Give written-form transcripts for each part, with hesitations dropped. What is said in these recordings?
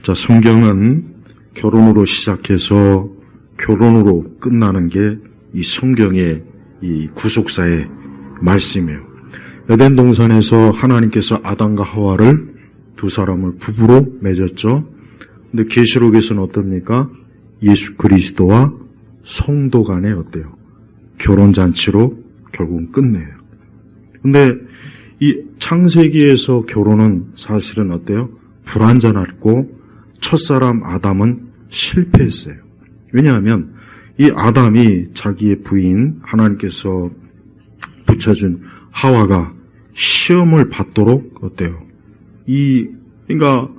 자, 성경은 결혼으로 시작해서 결혼으로 끝나는 게 이 성경의 이 구속사의 말씀이에요. 에덴 동산에서 하나님께서 아담과 하와를 두 사람을 부부로 맺었죠. 근데 계시록에서는 어떻습니까? 예수 그리스도와 성도 간에 어때요? 결혼잔치로 결국은 끝내요. 근데 이 창세기에서 결혼은 사실은 어때요? 불완전했고 첫사람 아담은 실패했어요. 왜냐하면 이 아담이 자기의 부인 하나님께서 붙여준 하와가 시험을 받도록 어때요? 그러니까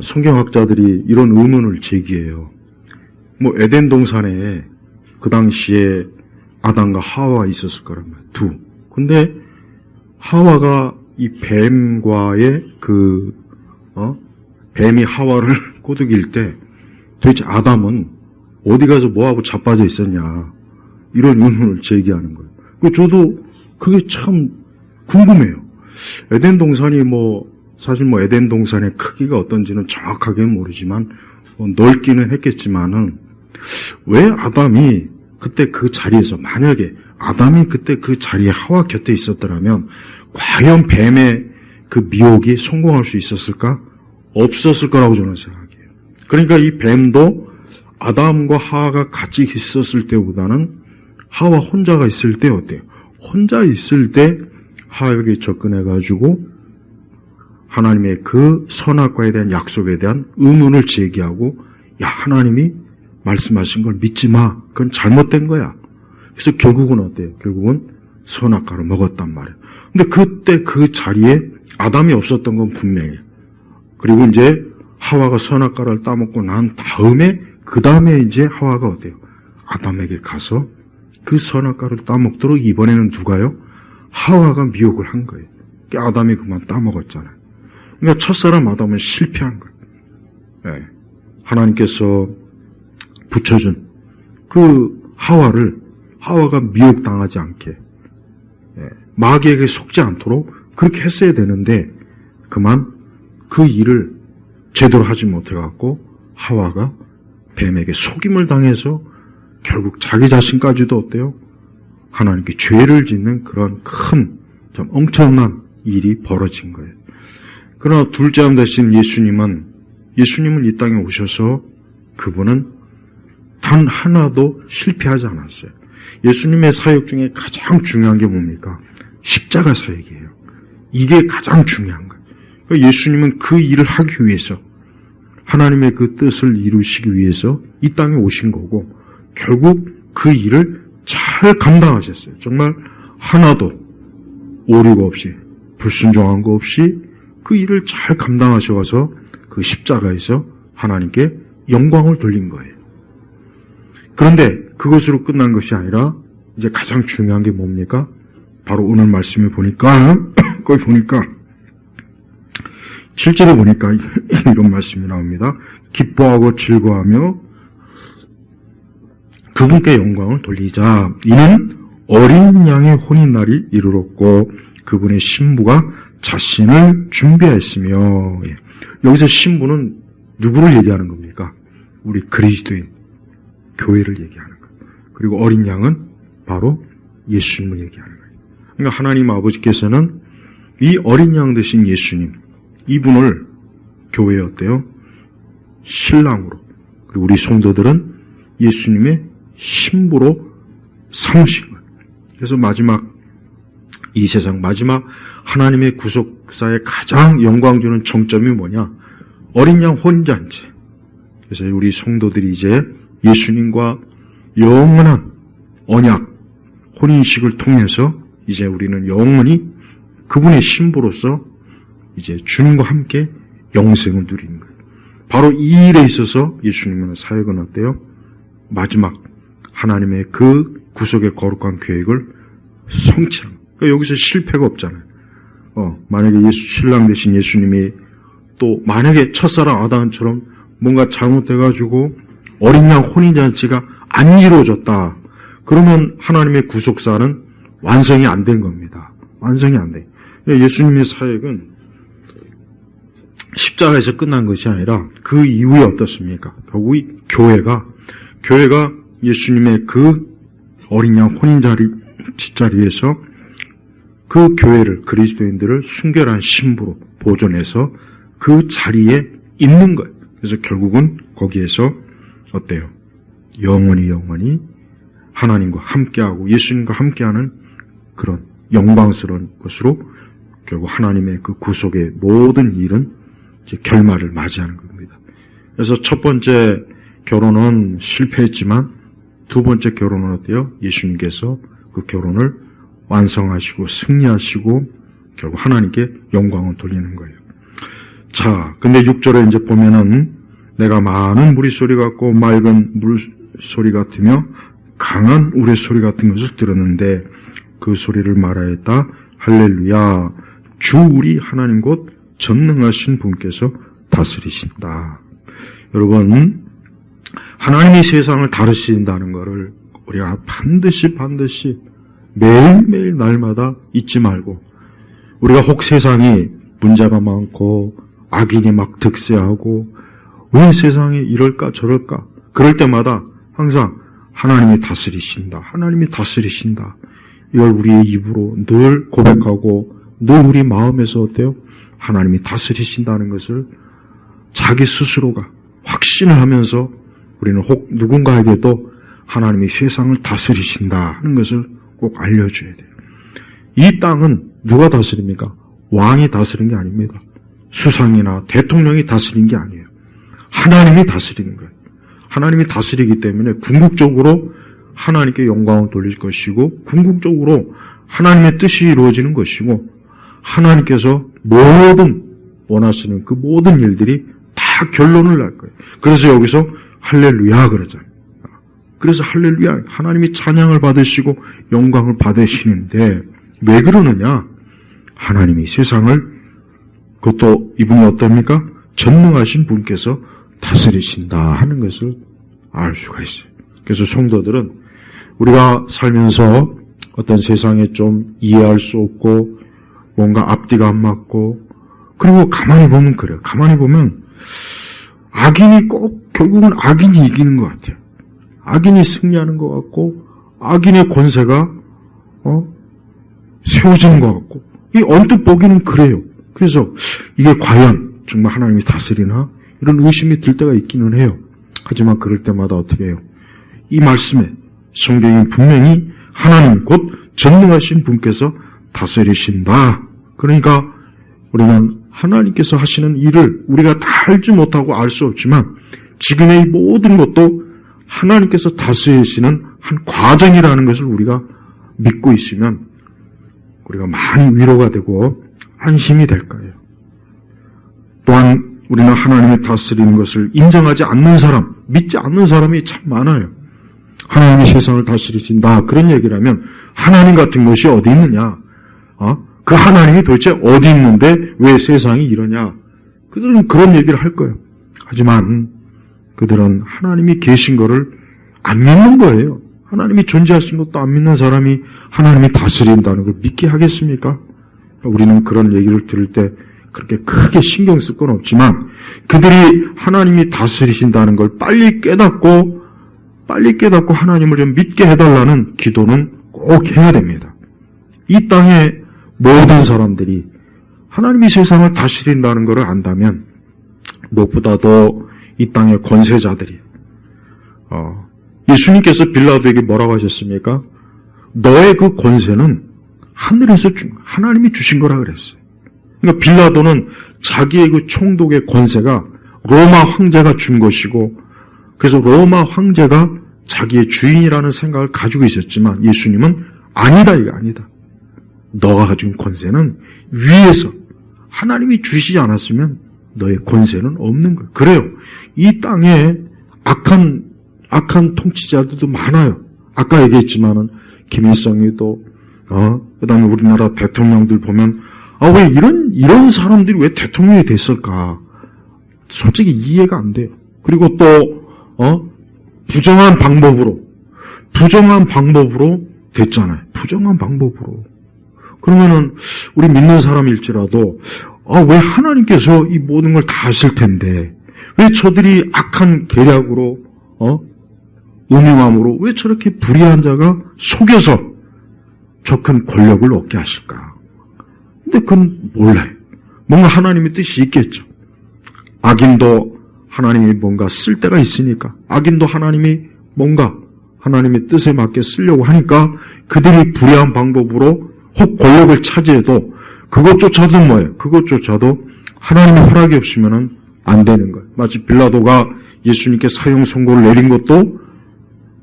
성경학자들이 이런 의문을 제기해요. 뭐 에덴 동산에 그 당시에 아담과 하와가 있었을 거란 말이에요. 두. 근데 하와가 이 뱀과의 뱀이 하와를 꼬드길 때 도대체 아담은 어디 가서 뭐하고 자빠져 있었냐, 이런 의문을 제기하는 거예요. 저도 그게 참 궁금해요. 에덴 동산이 사실 에덴 동산의 크기가 어떤지는 정확하게는 모르지만 넓기는 했겠지만은 왜 아담이 그때 그 자리에서, 만약에 아담이 그때 그 자리에 하와 곁에 있었더라면 과연 뱀의 그 미혹이 성공할 수 있었을까? 없었을 거라고 저는 생각해요. 그러니까 이 뱀도 아담과 하와가 같이 있었을 때보다는 하와 혼자가 있을 때 어때요? 혼자 있을 때 하와에게 접근해가지고 하나님의 그 선악과에 대한 약속에 대한 의문을 제기하고, 야, 하나님이 말씀하신 걸 믿지 마. 그건 잘못된 거야. 그래서 결국은 어때요? 결국은 선악과를 먹었단 말이에요. 근데 그때 그 자리에 아담이 없었던 건 분명해요. 그리고 이제 하와가 선악과를 따먹고 난 다음에, 그 다음에 이제 하와가 어때요? 아담에게 가서 그 선악과를 따먹도록 이번에는 누가요? 하와가 미혹을 한 거예요. 아담이 그만 따먹었잖아요. 그러니까 첫사람 아담은 실패한 거예요. 네. 하나님께서 붙여준 그 하와가 미혹당하지 않게, 마귀에게 속지 않도록 그렇게 했어야 되는데 그만 그 일을 제대로 하지 못해갖고 하와가 뱀에게 속임을 당해서 결국 자기 자신까지도 어때요? 하나님께 죄를 짓는 그런 큰, 참 엄청난 일이 벌어진 거예요. 그러나 둘째 아담 되신 예수님은 이 땅에 오셔서 그분은 단 하나도 실패하지 않았어요. 예수님의 사역 중에 가장 중요한 게 뭡니까? 십자가 사역이에요. 이게 가장 중요한 거예요. 그러니까 예수님은 그 일을 하기 위해서, 하나님의 그 뜻을 이루시기 위해서 이 땅에 오신 거고, 결국 그 일을 잘 감당하셨어요. 정말 하나도 오류가 없이, 불순종한 거 없이 그 일을 잘 감당하셔서 그 십자가에서 하나님께 영광을 돌린 거예요. 그런데 그것으로 끝난 것이 아니라 이제 가장 중요한 게 뭡니까? 바로 오늘 말씀을 보니까, 거기 보니까, 실제로 보니까 이런 말씀이 나옵니다. 기뻐하고 즐거워하며 그분께 영광을 돌리자. 이는 어린 양의 혼인날이 이르렀고 그분의 신부가 자신을 준비하였으며. 여기서 신부는 누구를 얘기하는 겁니까? 우리 그리스도인 교회를 얘기하는 거예요. 그리고 어린 양은 바로 예수님을 얘기하는 거예요. 그러니까 하나님 아버지께서는 이 어린 양 되신 예수님, 이분을 교회에 어때요? 신랑으로, 그리고 우리 성도들은 예수님의 신부로 삼으신 거예요. 그래서 이 세상 마지막 하나님의 구속사의 가장 영광 주는 정점이 뭐냐? 어린 양 혼잔치. 그래서 우리 성도들이 이제 예수님과 영원한 언약, 혼인식을 통해서 이제 우리는 영원히 그분의 신부로서 이제 주님과 함께 영생을 누리는 거예요. 바로 이 일에 있어서 예수님의 사역은 어때요? 마지막 하나님의 그 구속의 거룩한 계획을 성취하는 거예요. 그러니까 여기서 실패가 없잖아요. 만약에 신랑 되신 예수님이 또 만약에 첫사랑 아담처럼 뭔가 잘못돼가지고 어린 양 혼인잔치가 안 이루어졌다. 그러면 하나님의 구속사는 완성이 안 된 겁니다. 완성이 안 돼. 예수님의 사역은 십자가에서 끝난 것이 아니라 그 이후에 어떻습니까? 결국 이 교회가 예수님의 그 어린 양 혼인 뒷자리에서 그 교회를, 그리스도인들을 순결한 신부로 보존해서 그 자리에 있는 거예요. 그래서 결국은 거기에서 어때요? 영원히 하나님과 함께하고 예수님과 함께하는 그런 영광스러운 것으로 결국 하나님의 그 구속의 모든 일은 이제 결말을 맞이하는 겁니다. 그래서 첫 번째 결혼은 실패했지만 두 번째 결혼은 어때요? 예수님께서 그 결혼을 완성하시고 승리하시고 결국 하나님께 영광을 돌리는 거예요. 자, 근데 6절에 이제 보면은 내가 많은 무리소리 같고 맑은 물소리 같으며 강한 우레소리 같은 것을 들었는데 그 소리를 말하였다. 할렐루야. 주 우리 하나님 곧 전능하신 분께서 다스리신다. 여러분, 하나님이 세상을 다스리신다는 것을 우리가 반드시 매일매일 날마다 잊지 말고, 우리가 혹 세상이 문제가 많고 악인이 막 득세하고 왜 세상이 이럴까 저럴까 그럴 때마다 항상 하나님이 다스리신다. 이걸 우리의 입으로 늘 고백하고 늘 우리 마음에서 어때요? 하나님이 다스리신다는 것을 자기 스스로가 확신을 하면서 우리는 혹 누군가에게도 하나님이 세상을 다스리신다 하는 것을 꼭 알려줘야 돼요. 이 땅은 누가 다스립니까? 왕이 다스린 게 아닙니다. 수상이나 대통령이 다스린 게 아니에요. 하나님이 다스리는 거예요. 하나님이 다스리기 때문에 궁극적으로 하나님께 영광을 돌릴 것이고 궁극적으로 하나님의 뜻이 이루어지는 것이고 하나님께서 모든 원하시는 그 모든 일들이 다 결론을 날 거예요. 그래서 여기서 할렐루야 그러잖아요. 그래서 할렐루야, 하나님이 찬양을 받으시고 영광을 받으시는데 왜 그러느냐? 하나님이 세상을, 그것도 이분이 어떻습니까? 전능하신 분께서 다스리신다 하는 것을 알 수가 있어요. 그래서 성도들은 우리가 살면서 어떤 세상에 좀 이해할 수 없고 뭔가 앞뒤가 안 맞고, 그리고 가만히 보면 그래요. 가만히 보면 악인이 꼭 결국은 악인이 이기는 것 같아요. 악인이 승리하는 것 같고 악인의 권세가 세워지는 것 같고, 이 언뜻 보기는 그래요. 그래서 이게 과연 정말 하나님이 다스리나 이런 의심이 들 때가 있기는 해요. 하지만 그럴 때마다 어떻게 해요? 이 말씀에 성경이 분명히 하나님 곧 전능하신 분께서 다스리신다. 그러니까 우리는 하나님께서 하시는 일을 우리가 다 알지 못하고 알 수 없지만 지금의 이 모든 것도 하나님께서 다스리시는 한 과정이라는 것을 우리가 믿고 있으면 우리가 많이 위로가 되고 안심이 될 거예요. 또한 우리는 하나님의 다스리는 것을 인정하지 않는 사람, 믿지 않는 사람이 참 많아요. 하나님이 세상을 다스리신다 그런 얘기를 하면 하나님 같은 것이 어디 있느냐? 그 하나님이 도대체 어디 있는데 왜 세상이 이러냐? 그들은 그런 얘기를 할 거예요. 하지만 그들은 하나님이 계신 거를 안 믿는 거예요. 하나님이 존재하신 것도 안 믿는 사람이 하나님이 다스린다는 걸 믿게 하겠습니까? 우리는 그런 얘기를 들을 때 그렇게 크게 신경 쓸 건 없지만 그들이 하나님이 다스리신다는 걸 빨리 깨닫고 하나님을 좀 믿게 해달라는 기도는 꼭 해야 됩니다. 이 땅의 모든 사람들이 하나님이 세상을 다스린다는 것을 안다면 무엇보다도 이 땅의 권세자들이 예수님께서 빌라도에게 뭐라고 하셨습니까? 너의 그 권세는 하늘에서 하나님이 주신 거라 그랬어요. 그러니까 빌라도는 자기의 그 총독의 권세가 로마 황제가 준 것이고 그래서 로마 황제가 자기의 주인이라는 생각을 가지고 있었지만 예수님은 아니다 이거 아니다. 너가 가진 권세는 위에서 하나님이 주시지 않았으면 너의 권세는 없는 거예요. 그래요. 이 땅에 악한 통치자들도 많아요. 아까 얘기했지만은 김일성이도 그다음에 우리나라 대통령들 보면 왜 이런 사람들이 왜 대통령이 됐을까? 솔직히 이해가 안 돼요. 그리고 또 부정한 방법으로 됐잖아요. 부정한 방법으로. 그러면은 우리 믿는 사람일지라도 왜 하나님께서 이 모든 걸 다 아실 텐데 왜 저들이 악한 계략으로 음흉함으로 왜 저렇게 불의한 자가 속여서 저 큰 권력을 얻게 하실까? 근데 그건 몰라요. 뭔가 하나님의 뜻이 있겠죠. 악인도 하나님이 뭔가 쓸 때가 있으니까 악인도 하나님이 뭔가 하나님의 뜻에 맞게 쓰려고 하니까 그들이 불의한 방법으로 혹 권력을 차지해도 그것조차도 뭐예요? 그것조차도 하나님의 허락이 없으면 안 되는 거예요. 마치 빌라도가 예수님께 사형 선고를 내린 것도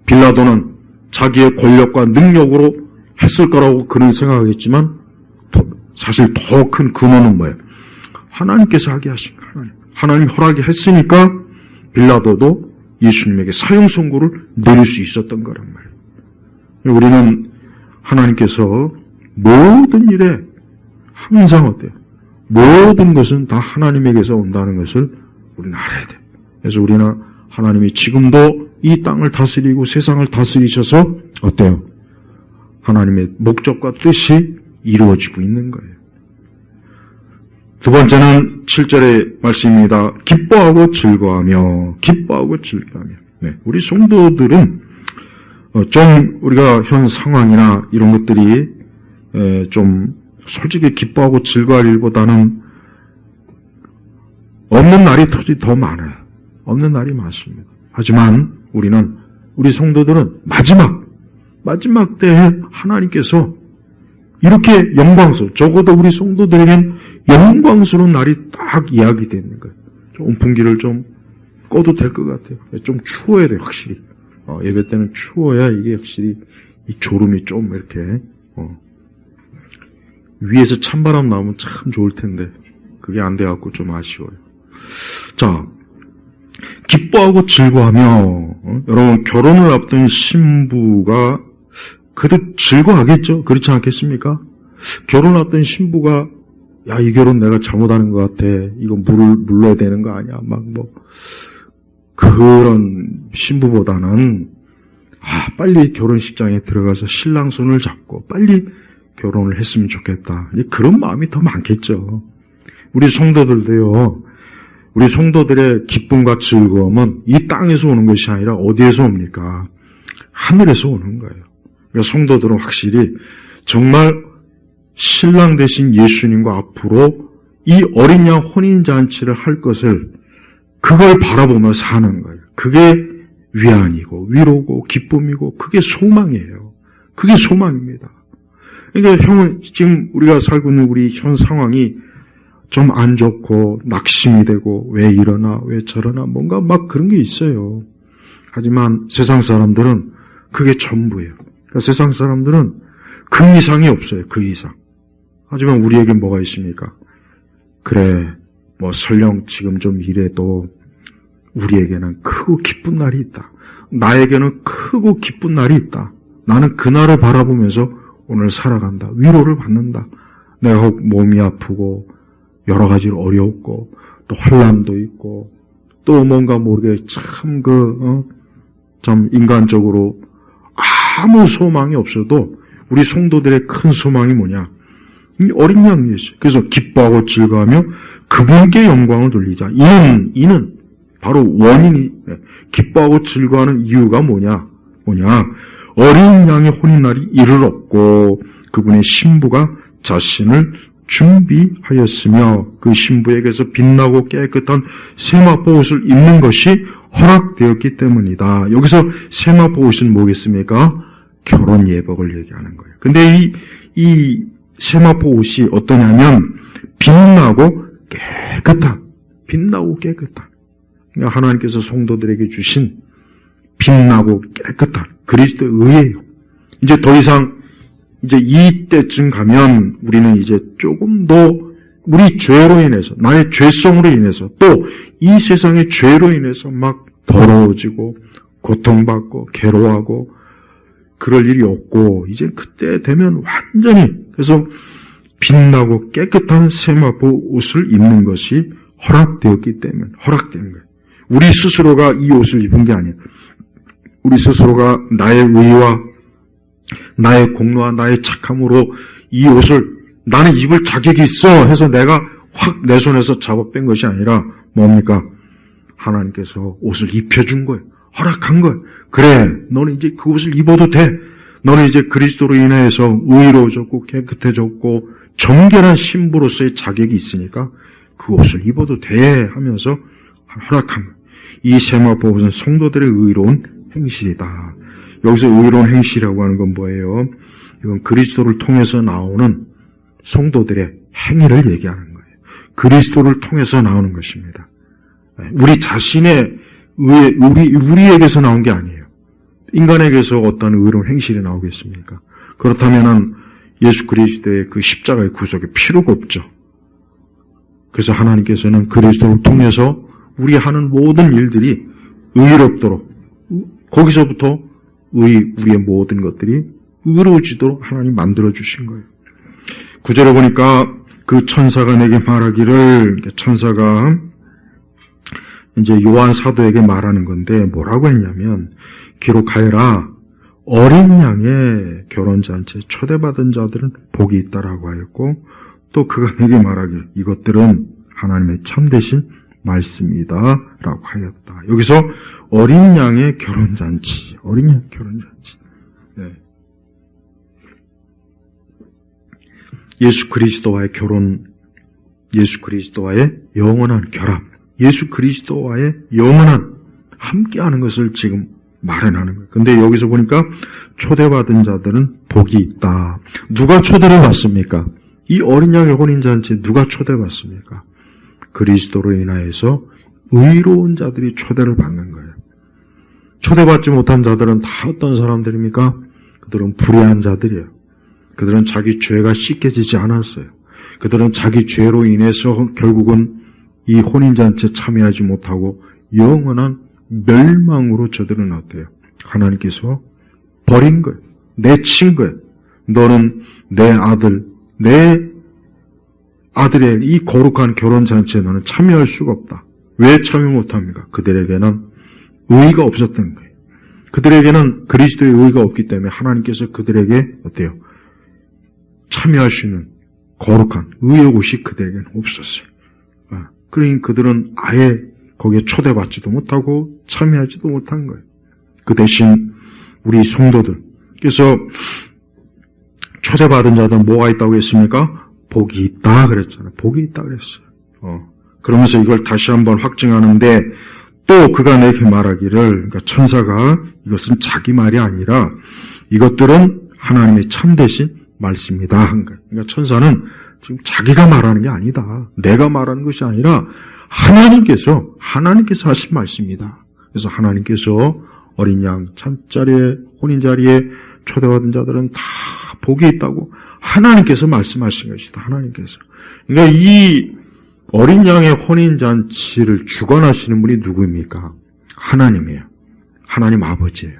빌라도는 자기의 권력과 능력으로 했을 거라고 그는 생각하겠지만 사실 더 큰 근원은 뭐예요? 하나님께서 하게 하신 거예요. 하나님 허락이 했으니까 빌라도도 예수님에게 사형 선고를 내릴 수 있었던 거란 말이에요. 우리는 하나님께서 모든 일에 항상 어때요? 모든 것은 다 하나님에게서 온다는 것을 우리는 알아야 돼요. 그래서 우리는 하나님이 지금도 이 땅을 다스리고 세상을 다스리셔서 어때요? 하나님의 목적과 뜻이 이루어지고 있는 거예요. 두 번째는 7절의 말씀입니다. 기뻐하고 즐거워하며 기뻐하고 즐거워하며. 네, 우리 성도들은 좀 우리가 현 상황이나 이런 것들이 좀 솔직히 기뻐하고 즐거워할 일보다는 없는 날이 더 많아요. 없는 날이 많습니다. 하지만 우리 성도들은 마지막 때에 하나님께서 이렇게 적어도 우리 성도들에겐 영광스러운 날이 딱 이야기되는 거예요. 온풍기를 좀 꺼도 될 것 같아요. 좀 추워야 돼요, 확실히. 예배 때는 추워야 이게 확실히 이 졸음이 좀 이렇게 위에서 찬바람 나오면 참 좋을 텐데 그게 안 돼갖고 좀 아쉬워요. 자, 기뻐하고 즐거워하며 여러분 결혼을 앞둔 신부가 그래도 즐거워하겠죠? 그렇지 않겠습니까? 결혼 앞둔 신부가 이 결혼 내가 잘못하는 것 같아. 이거 물러야 되는 거 아니야? 그런 신부보다는 빨리 결혼식장에 들어가서 신랑 손을 잡고 빨리 결혼을 했으면 좋겠다. 그런 마음이 더 많겠죠. 우리 성도들도요. 우리 성도들의 기쁨과 즐거움은 이 땅에서 오는 것이 아니라 어디에서 옵니까? 하늘에서 오는 거예요. 그러니까 성도들은 확실히 정말 신랑 되신 예수님과 앞으로 이 어린 양 혼인잔치를 할 것을 그걸 바라보며 사는 거예요. 그게 위안이고 위로고 기쁨이고 그게 소망이에요. 그게 소망입니다. 그러니까 형은 지금 우리가 살고 있는 우리 현 상황이 좀 안 좋고 낙심이 되고 왜 이러나 왜 저러나 뭔가 그런 게 있어요. 하지만 세상 사람들은 그게 전부예요. 그러니까 세상 사람들은 그 이상이 없어요. 그 이상. 하지만 우리에게 뭐가 있습니까? 그래 설령 지금 좀 이래도 우리에게는 크고 기쁜 날이 있다. 나에게는 크고 기쁜 날이 있다. 나는 그날을 바라보면서 오늘 살아간다. 위로를 받는다. 내가 몸이 아프고 여러 가지로 어렵고 또 혼란도 있고 또 뭔가 모르게 참 인간적으로 아무 소망이 없어도 우리 성도들의 큰 소망이 뭐냐? 이 어린 양이 있어요. 그래서 기뻐하고 즐거워하며 그분께 영광을 돌리자. 이는 바로 원인이 기뻐하고 즐거워하는 이유가 뭐냐? 어린 양의 혼인날이 이르렀고 그분의 신부가 자신을 준비하였으며 그 신부에게서 빛나고 깨끗한 세마포 옷을 입는 것이 허락되었기 때문이다. 여기서 세마포 옷은 뭐겠습니까? 결혼 예복을 얘기하는 거예요. 근데 이 세마포 옷이 어떠냐면 빛나고 깨끗한. 하나님께서 성도들에게 주신 빛나고 깨끗한 그리스도의 의예요. 이제 더 이상 이때쯤 가면 우리는 이제 조금 더 우리 죄로 인해서 나의 죄성으로 인해서 또 이 세상의 죄로 인해서 더러워지고 고통받고 괴로워하고 그럴 일이 없고 이제 그때 되면 완전히 그래서 빛나고 깨끗한 세마포 옷을 입는 것이 허락되었기 때문에 허락된 거예요. 우리 스스로가 이 옷을 입은 게 아니에요. 우리 스스로가 나의 의와 나의 공로와 나의 착함으로 이 옷을 나는 입을 자격이 있어 해서 내가 확 내 손에서 잡아 뺀 것이 아니라 뭡니까? 하나님께서 옷을 입혀준 거예요. 허락한 거예요. 그래, 너는 이제 그 옷을 입어도 돼. 너는 이제 그리스도로 인해서 의로워졌고 깨끗해졌고 정결한 신부로서의 자격이 있으니까 그 옷을 입어도 돼 하면서 허락한 거예요. 이 세마포옷은 성도들의 의로운 행실이다. 여기서 의로운 행실이라고 하는 건 뭐예요? 이건 그리스도를 통해서 나오는 성도들의 행위를 얘기하는 거예요. 그리스도를 통해서 나오는 것입니다. 우리 자신의 우리에게서 나온 게 아니에요. 인간에게서 어떤 의로운 행실이 나오겠습니까? 그렇다면은 예수 그리스도의 그 십자가의 구속이 필요가 없죠. 그래서 하나님께서는 그리스도를 통해서 우리 하는 모든 일들이 의롭도록 거기서부터 우리의 모든 것들이 의로워지도록 하나님 만들어주신 거예요. 9절에 보니까 그 천사가 내게 말하기를, 천사가 이제 요한 사도에게 말하는 건데 뭐라고 했냐면, 기록하여라, 어린 양의 결혼잔치에 초대받은 자들은 복이 있다라고 하였고, 또 그가 내게 말하기를 이것들은 하나님의 참되신 말씀이다 라고 하였다. 여기서 어린 양의 결혼잔치, 어린 양 결혼잔치. 네. 예수 그리스도와의 결혼, 예수 그리스도와의 영원한 결합, 예수 그리스도와의 영원한 함께하는 것을 지금 말해나는 거예요. 근데 여기서 보니까 초대받은 자들은 복이 있다. 누가 초대를 받습니까? 이 어린 양의 혼인잔치에 누가 초대받습니까? 그리스도로 인하여서 의로운 자들이 초대를 받는 거예요. 초대받지 못한 자들은 다 어떤 사람들입니까? 그들은 불의한 자들이에요. 그들은 자기 죄가 씻겨지지 않았어요. 그들은 자기 죄로 인해서 결국은 이 혼인잔치에 참여하지 못하고 영원한 멸망으로 저들은 어때요? 하나님께서 버린 거예요. 내친 거예요. 너는 내 아들의 이 거룩한 결혼잔치에 너는 참여할 수가 없다. 왜 참여 못합니까? 그들에게는 의의가 없었던 거예요. 그들에게는 그리스도의 의의가 없기 때문에 하나님께서 그들에게 어때요? 참여할 수 있는 거룩한 의의 옷이 그들에게는 없었어요. 그러니 그들은 아예 거기에 초대받지도 못하고 참여하지도 못한 거예요. 그 대신 우리 성도들, 그래서 초대받은 자들은 뭐가 있다고 했습니까? 복이 있다 그랬잖아요. 복이 있다 그랬어요. 그러면서 이걸 다시 한번 확증하는데, 또 그가 내게 말하기를, 그러니까 천사가 이것은 자기 말이 아니라 이것들은 하나님의 참되신 말씀이다 한 거예요. 그러니까 천사는 지금 자기가 말하는 게 아니다. 내가 말하는 것이 아니라 하나님께서 하신 말씀이다. 그래서 하나님께서 어린 양 참자리에, 혼인자리에 초대받은 자들은 다 복이 있다고 하나님께서 말씀하신 것이다. 하나님께서. 그러니까 이 어린 양의 혼인잔치를 주관하시는 분이 누구입니까? 하나님이에요. 하나님 아버지예요.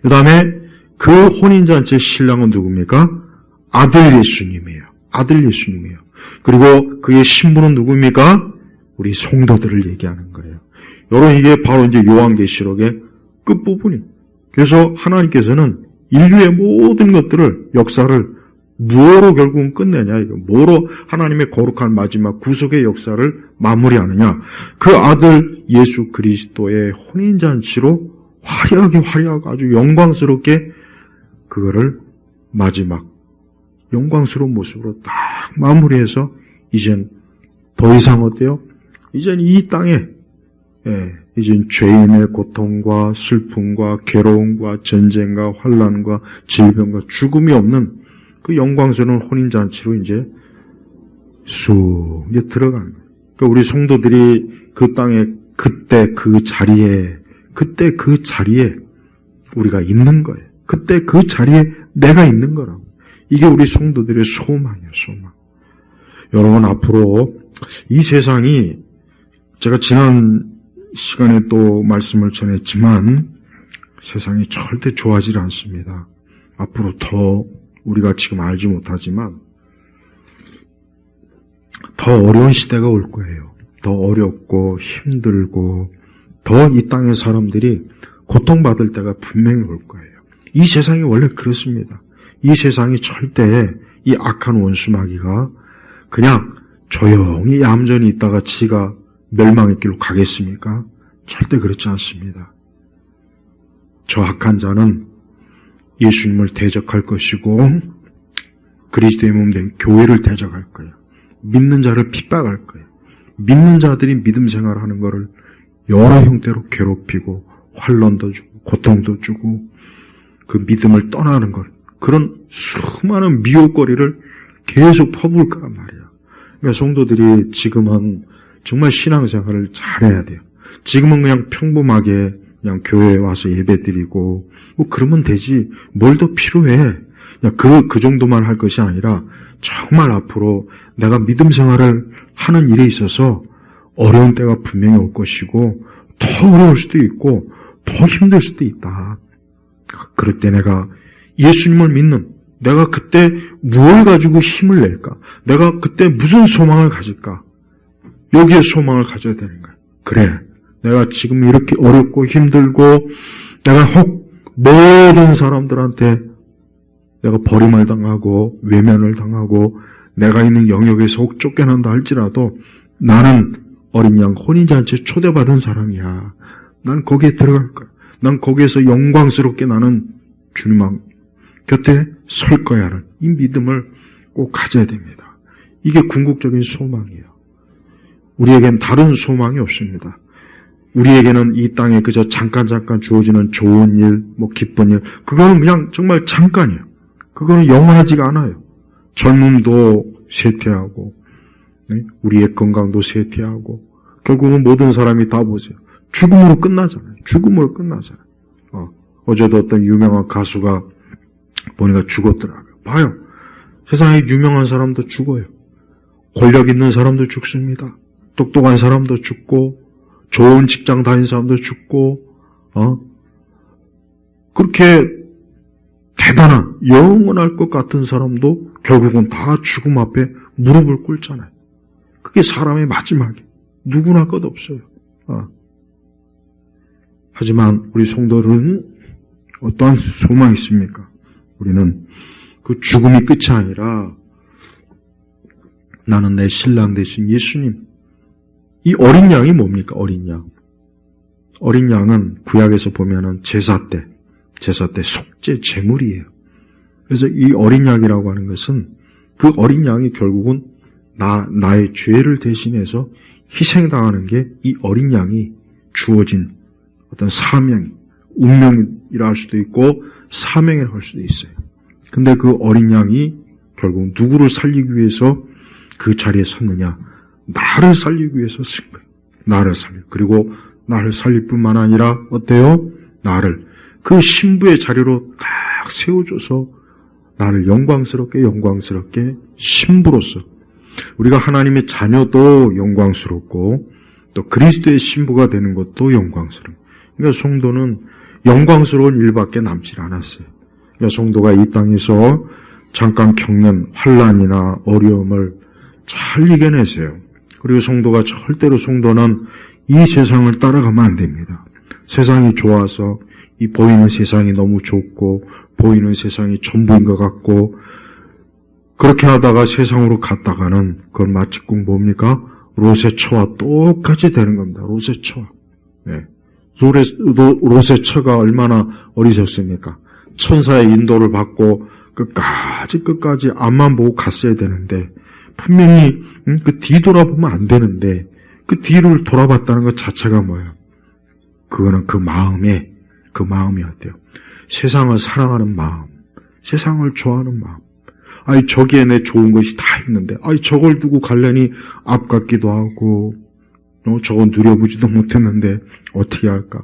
그 다음에 그 혼인잔치의 신랑은 누굽니까? 아들 예수님이에요. 아들 예수님이에요. 그리고 그의 신부는 누구입니까? 우리 성도들을 얘기하는 거예요. 여러분, 이게 바로 이제 요한계시록의 끝부분이에요. 그래서 하나님께서는 인류의 모든 것들을, 역사를 무엇으로 결국은 끝내냐, 이거. 뭐로 하나님의 거룩한 마지막 구속의 역사를 마무리하느냐. 그 아들 예수 그리스도의 혼인잔치로 화려하게 아주 영광스럽게 그거를 마지막 영광스러운 모습으로 딱 마무리해서 이젠 더 이상 어때요? 이젠 이 땅에 이젠 죄인의 고통과 슬픔과 괴로움과 전쟁과 환난과 질병과 죽음이 없는 그 영광스러운 혼인잔치로 이제 쑥 이제 들어가는 거예요. 그러니까 우리 성도들이 그 땅에 그때 그 자리에 우리가 있는 거예요. 그때 그 자리에 내가 있는 거라고. 이게 우리 성도들의 소망이에요, 소망. 여러분, 앞으로 이 세상이, 제가 지난 시간에 또 말씀을 전했지만 세상이 절대 좋아지지 않습니다. 앞으로 더 우리가 지금 알지 못하지만 더 어려운 시대가 올 거예요. 더 어렵고 힘들고 더 이 땅의 사람들이 고통받을 때가 분명히 올 거예요. 이 세상이 원래 그렇습니다. 이 세상이 절대 이 악한 원수 마귀가 그냥 조용히 얌전히 있다가 지가 멸망의 길로 가겠습니까? 절대 그렇지 않습니다. 저 악한 자는 예수님을 대적할 것이고 그리스도의 몸 된 교회를 대적할 거예요. 믿는 자를 핍박할 거예요. 믿는 자들이 믿음 생활하는 것을 여러 형태로 괴롭히고 환난도 주고 고통도 주고 그 믿음을 떠나는 것, 그런 수많은 미혹거리를 계속 퍼부을 거란 말이에요. 그러니까 성도들이 지금은 정말 신앙생활을 잘해야 돼요. 지금은 그냥 평범하게 그냥 교회에 와서 예배드리고 뭐 그러면 되지 뭘 더 필요해. 그냥 그 정도만 할 것이 아니라 정말 앞으로 내가 믿음 생활을 하는 일에 있어서 어려운 때가 분명히 올 것이고 더 어려울 수도 있고 더 힘들 수도 있다. 그럴 때 내가 예수님을 믿는, 내가 그때 무엇을 가지고 힘을 낼까? 내가 그때 무슨 소망을 가질까? 여기에 소망을 가져야 되는 거야. 그래, 내가 지금 이렇게 어렵고 힘들고 내가 혹 모든 사람들한테 내가 버림을 당하고 외면을 당하고 내가 있는 영역에서 혹 쫓겨난다 할지라도 나는 어린 양 혼인잔치에 초대받은 사람이야. 난 거기에 들어갈 거야. 난 거기에서 영광스럽게 나는 주님 곁에 설 거야라는 이 믿음을 꼭 가져야 됩니다. 이게 궁극적인 소망이에요. 우리에겐 다른 소망이 없습니다. 우리에게는 이 땅에 그저 잠깐 주어지는 좋은 일, 뭐 기쁜 일, 그거는 그냥 정말 잠깐이에요. 그거는 영원하지가 않아요. 젊음도 쇠퇴하고, 우리의 건강도 쇠퇴하고, 결국은 모든 사람이 다 보세요. 죽음으로 끝나잖아요. 죽음으로 끝나잖아요. 어제도 어떤 유명한 가수가 보니까 죽었더라고요. 봐요. 세상에 유명한 사람도 죽어요. 권력 있는 사람도 죽습니다. 똑똑한 사람도 죽고, 좋은 직장 다닌 사람도 죽고, 그렇게 대단한, 영원할 것 같은 사람도 결국은 다 죽음 앞에 무릎을 꿇잖아요. 그게 사람의 마지막이에요. 누구나 것 없어요. 하지만 우리 성도들은 어떠한 소망이 있습니까? 우리는 그 죽음이 끝이 아니라 나는 내 신랑 되신 예수님. 이 어린 양이 뭡니까? 어린 양. 어린 양은 구약에서 보면은 제사 때 속죄 제물이에요. 그래서 이 어린 양이라고 하는 것은 그 어린 양이 결국은 나의 죄를 대신해서 희생당하는 게 이 어린 양이 주어진 어떤 사명, 운명이라 할 수도 있고 사명이라 할 수도 있어요. 근데 그 어린 양이 결국 누구를 살리기 위해서 그 자리에 섰느냐? 나를 살리기 위해서 쓴 거예요. 나를 살리고, 그리고 나를 살릴 뿐만 아니라 어때요? 나를 그 신부의 자리로 딱 세워줘서 나를 영광스럽게 신부로서, 우리가 하나님의 자녀도 영광스럽고 또 그리스도의 신부가 되는 것도 영광스러워요. 그러니까 성도는 영광스러운 일밖에 남질 않았어요. 그러니까 성도가 이 땅에서 잠깐 겪는 환난이나 어려움을 잘 이겨내세요. 그리고 절대로 성도는 이 세상을 따라가면 안 됩니다. 세상이 좋아서 이 보이는 세상이 너무 좋고 보이는 세상이 전부인 것 같고 그렇게 하다가 세상으로 갔다가는 그건 마치 꼭 뭡니까? 롯의 처와 똑같이 되는 겁니다. 롯의 처와. 네. 롯의 처가 얼마나 어리석습니까? 천사의 인도를 받고 끝까지 앞만 보고 갔어야 되는데 분명히 그 뒤돌아보면 안 되는데 그 뒤를 돌아봤다는 것 자체가 뭐예요? 그거는 그 마음이 어때요? 세상을 사랑하는 마음, 세상을 좋아하는 마음. 아니 저기에 내 좋은 것이 다 있는데 아니 저걸 두고 갈려니 앞 같기도 하고 저건 누려보지도 못했는데 어떻게 할까?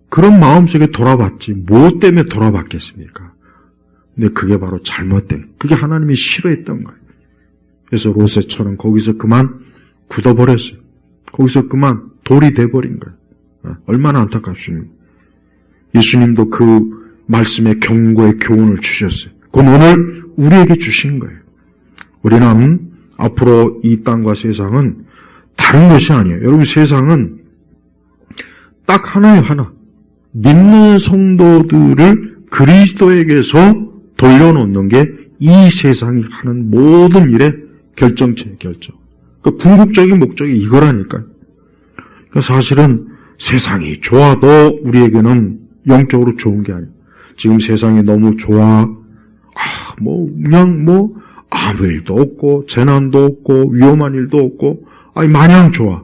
그런 마음속에 돌아봤지 뭐 때문에 돌아봤겠습니까? 근데 그게 바로 잘못된, 그게 하나님이 싫어했던 거예요. 그래서 롯의 처는 거기서 그만 굳어버렸어요. 거기서 그만 돌이 돼버린 거예요. 얼마나 안타깝습니까? 예수님도 그 말씀의 경고의 교훈을 주셨어요. 그건 오늘 우리에게 주신 거예요. 우리는 앞으로 이 땅과 세상은 다른 것이 아니에요. 여러분 세상은 딱 하나예요. 하나. 믿는 성도들을 그리스도에게서 돌려놓는 게 이 세상이 하는 모든 일의 결정체예요, 결정. 그 궁극적인 목적이 이거라니까요. 그러니까 사실은 세상이 좋아도 우리에게는 영적으로 좋은 게 아니에요. 지금 세상이 너무 좋아. 그냥 아무 일도 없고, 재난도 없고, 위험한 일도 없고, 마냥 좋아.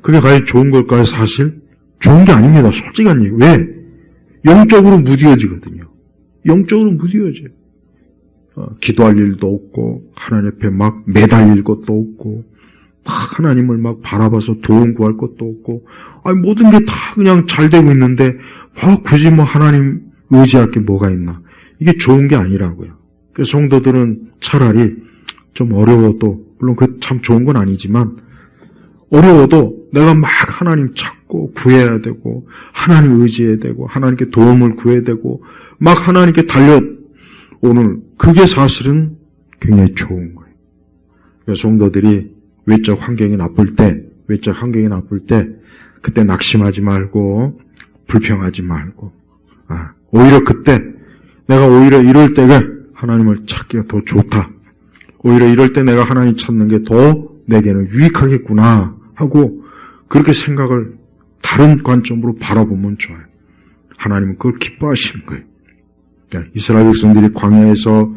그게 과연 좋은 걸까요, 사실? 좋은 게 아닙니다. 솔직한 얘기. 왜? 영적으로 무뎌지거든요. 영적으로 무뎌져요. 기도할 일도 없고, 하나님 앞에 막 매달릴 것도 없고, 막 하나님을 막 바라봐서 도움 구할 것도 없고, 모든 게 다 그냥 잘 되고 있는데, 굳이 하나님 의지할 게 뭐가 있나. 이게 좋은 게 아니라고요. 그래서 성도들은 차라리 좀 어려워도, 물론 그 참 좋은 건 아니지만, 어려워도 내가 막 하나님 찾고 구해야 되고, 하나님 의지해야 되고, 하나님께 도움을 구해야 되고, 막 하나님께 달려오는, 그게 사실은 굉장히 좋은 거예요. 그래서 성도들이 외적 환경이 나쁠 때, 그때 낙심하지 말고, 불평하지 말고, 오히려 그때, 내가 오히려 이럴 때가 하나님을 찾기가 더 좋다. 오히려 이럴 때 내가 하나님 찾는 게 더 내게는 유익하겠구나 하고, 그렇게 생각을 다른 관점으로 바라보면 좋아요. 하나님은 그걸 기뻐하시는 거예요. 이스라엘 백성들이 광야에서,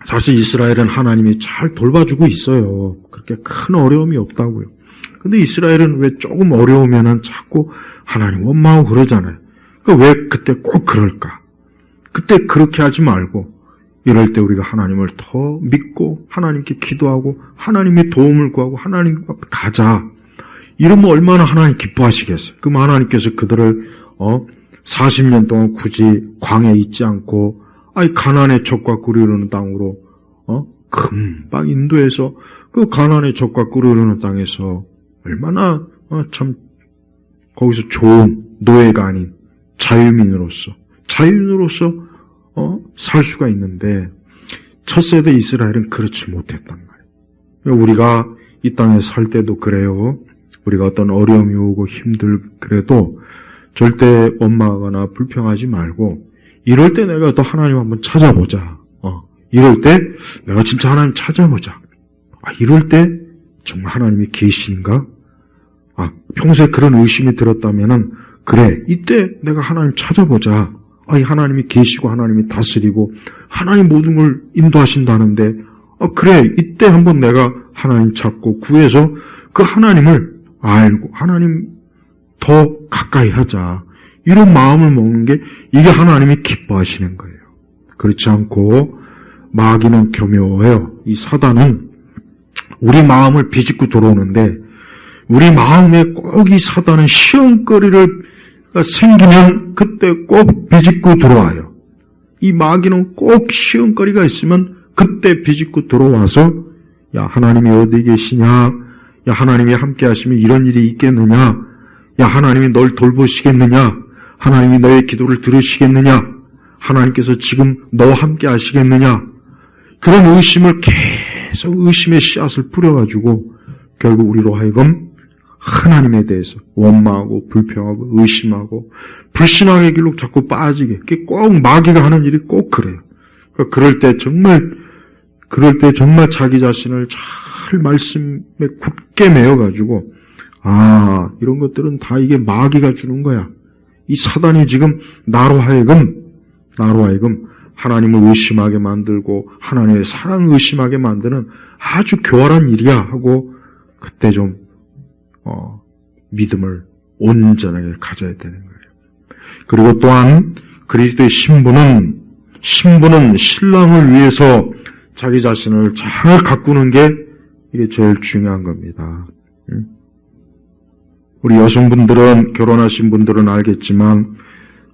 사실 이스라엘은 하나님이 잘 돌봐주고 있어요. 그렇게 큰 어려움이 없다고요. 근데 이스라엘은 왜 조금 어려우면은 자꾸 하나님 원망하고 그러잖아요. 그러니까 왜 그때 꼭 그럴까? 그때 그렇게 하지 말고, 이럴 때 우리가 하나님을 더 믿고, 하나님께 기도하고, 하나님의 도움을 구하고, 하나님 앞에 가자. 이러면 얼마나 하나님 기뻐하시겠어요? 그럼 하나님께서 그들을, 40년 동안 굳이 광야에 있지 않고, 가나안의 젖과 꿀이 흐르는 땅으로, 금방 인도해서, 그 가나안의 젖과 꿀이 흐르는 땅에서, 얼마나, 참, 거기서 좋은 노예가 아닌 자유민으로서 살 수가 있는데, 첫 세대 이스라엘은 그렇지 못했단 말이에요. 우리가 이 땅에 살 때도 그래요. 우리가 어떤 어려움이 오고 그래도 절대 원망하거나 불평하지 말고, 이럴 때 내가 또 하나님 한번 찾아보자. 이럴 때 내가 진짜 하나님 찾아보자. 이럴 때 정말 하나님이 계신가? 평소에 그런 의심이 들었다면은, 그래, 이때 내가 하나님 찾아보자. 하나님이 계시고 하나님이 다스리고 하나님 모든 걸 인도하신다는데, 그래, 이때 한번 내가 하나님 찾고 구해서 그 하나님을 알고 하나님 더 가까이 하자. 이런 마음을 먹는 게 이게 하나님이 기뻐하시는 거예요. 그렇지 않고 마귀는 교묘해요. 이 사단은 우리 마음을 비집고 들어오는데, 우리 마음에 꼭 이 사단은 시험거리를 생기면 그때 꼭 비집고 들어와요. 이 마귀는 꼭 시험거리가 있으면 그때 비집고 들어와서, 야, 하나님이 어디 계시냐? 야, 하나님이 함께 하시면 이런 일이 있겠느냐? 야, 하나님이 널 돌보시겠느냐? 하나님이 너의 기도를 들으시겠느냐? 하나님께서 지금 너와 함께 하시겠느냐? 그런 의심을 계속 의심의 씨앗을 뿌려가지고 결국 우리로 하여금 하나님에 대해서 원망하고 불평하고 의심하고 불신앙의 길로 자꾸 빠지게, 그게 꼭 마귀가 하는 일이 꼭 그래요. 그러니까 그럴 때 정말 자기 자신을 잘 말씀에 굳게 매어가지고, 이런 것들은 다 이게 마귀가 주는 거야. 이 사단이 지금 나로 하여금 하나님을 의심하게 만들고 하나님의 사랑을 의심하게 만드는 아주 교활한 일이야 하고, 그때 좀 믿음을 온전하게 가져야 되는 거예요. 그리고 또한 그리스도의 신부는 신랑을 위해서 자기 자신을 잘 가꾸는 게 이게 제일 중요한 겁니다. 우리 여성분들은, 결혼하신 분들은 알겠지만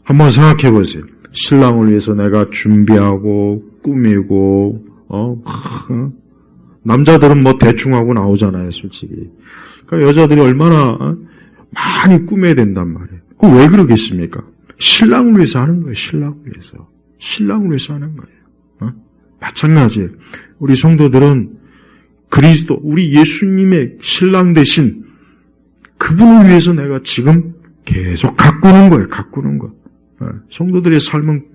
한번 생각해 보세요. 신랑을 위해서 내가 준비하고 꾸미고, 남자들은 대충 하고 나오잖아요, 솔직히. 그러니까 여자들이 얼마나 많이 꾸며야 된단 말이에요. 그거 왜 그러겠습니까? 신랑을 위해서 하는 거예요, 신랑을 위해서. 신랑을 위해서 하는 거예요. 마찬가지예요. 우리 성도들은 그리스도, 우리 예수님의 신랑 대신 그분을 위해서 내가 지금 계속 가꾸는 거예요, 가꾸는 거. 성도들의 삶은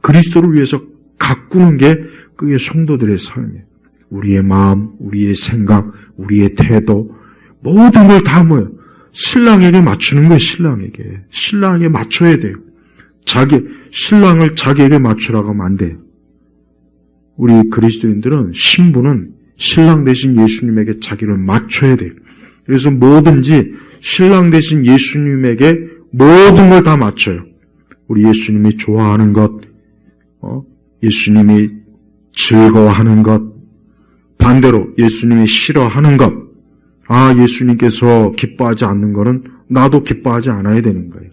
그리스도를 위해서 가꾸는 게 그게 성도들의 삶이에요. 우리의 마음, 우리의 생각, 우리의 태도, 모든 걸 다 뭐예요? 신랑에게 맞추는 거예요, 신랑에게. 신랑에게 맞춰야 돼요. 신랑을 자기에게 맞추라고 하면 안 돼요. 우리 그리스도인들은 신부는 신랑 대신 예수님에게 자기를 맞춰야 돼요. 그래서 뭐든지 신랑 대신 예수님에게 모든 걸 다 맞춰요. 우리 예수님이 좋아하는 것, 예수님이 즐거워하는 것, 반대로 예수님이 싫어하는 것, 예수님께서 기뻐하지 않는 거는 나도 기뻐하지 않아야 되는 거예요.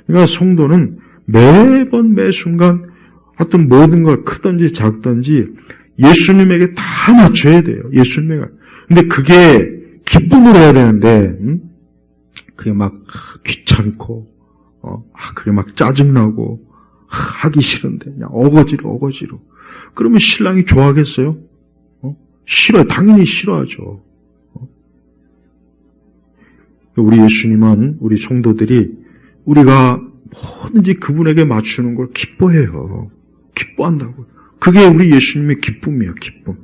그러니까 성도는 매번 매순간 하여튼 모든 걸 크든지 작든지 예수님에게 다 맞춰야 돼요. 예수님에게. 근데 그게 기쁨으로 해야 되는데, 그게 막 귀찮고, 그게 막 짜증나고, 하기 싫은데, 그냥 어거지로. 그러면 신랑이 좋아하겠어요? 싫어요. 당연히 싫어하죠. 우리 예수님은, 우리 성도들이, 우리가 뭐든지 그분에게 맞추는 걸 기뻐해요. 기뻐한다고요. 그게 우리 예수님의 기쁨이에요, 기쁨.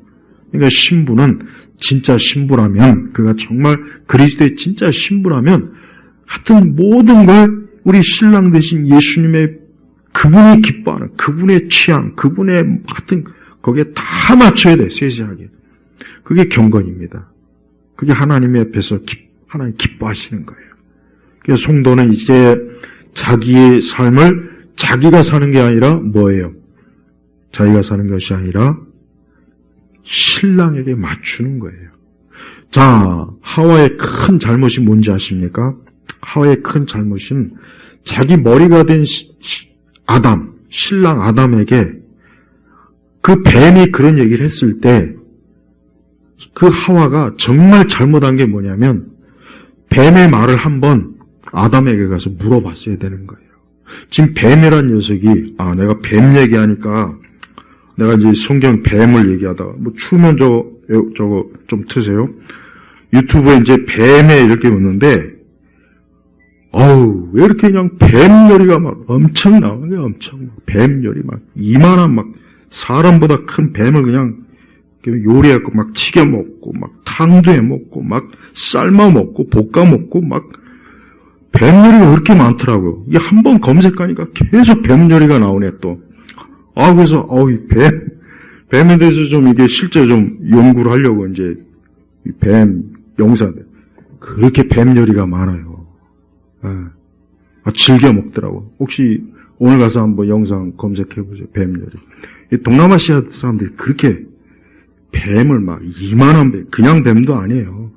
그러니까 신부는 진짜 신부라면, 그가 정말 그리스도의 진짜 신부라면, 하여튼 모든 걸 우리 신랑 대신 예수님의 그분이 기뻐하는, 그분의 취향, 그분의 하여튼 거기에 다 맞춰야 돼요, 세세하게. 그게 경건입니다. 그게 하나님 앞에서 하나님 기뻐하시는 거예요. 그래서 성도는 이제 자기의 삶을 자기가 사는 게 아니라 뭐예요? 자기가 사는 것이 아니라 신랑에게 맞추는 거예요. 자, 하와의 큰 잘못이 뭔지 아십니까? 하와의 큰 잘못은 자기 머리가 된 신랑 아담에게 그 뱀이 그런 얘기를 했을 때 그 하와가 정말 잘못한 게 뭐냐면 뱀의 말을 한번 아담에게 가서 물어봤어야 되는 거예요. 지금 뱀이란 녀석이 내가 뱀 얘기하니까 내가 이제 성경 뱀을 얘기하다가 추면 저거 좀 트세요. 유튜브에 이제 뱀에 이렇게 오는데 왜 이렇게 그냥 뱀요리가 막 엄청 나오는 거야, 엄청. 뱀요리 막 이만한 막 사람보다 큰 뱀을 그냥 요리해갖고 막 튀겨 먹고 막 탕도 해 먹고 막 삶아 먹고 볶아 먹고 막 뱀요리가 그렇게 많더라고요. 이게 한번 검색하니까 계속 뱀요리가 나오네 또. 그래서 이 뱀에 대해서 좀 이게 실제 좀 연구를 하려고 이제 뱀 영상 그렇게 뱀요리가 많아요. 즐겨 먹더라고. 혹시 오늘 가서 한번 영상 검색해보세요. 뱀요리. 동남아시아 사람들이 그렇게 뱀을 막 이만한 뱀, 그냥 뱀도 아니에요.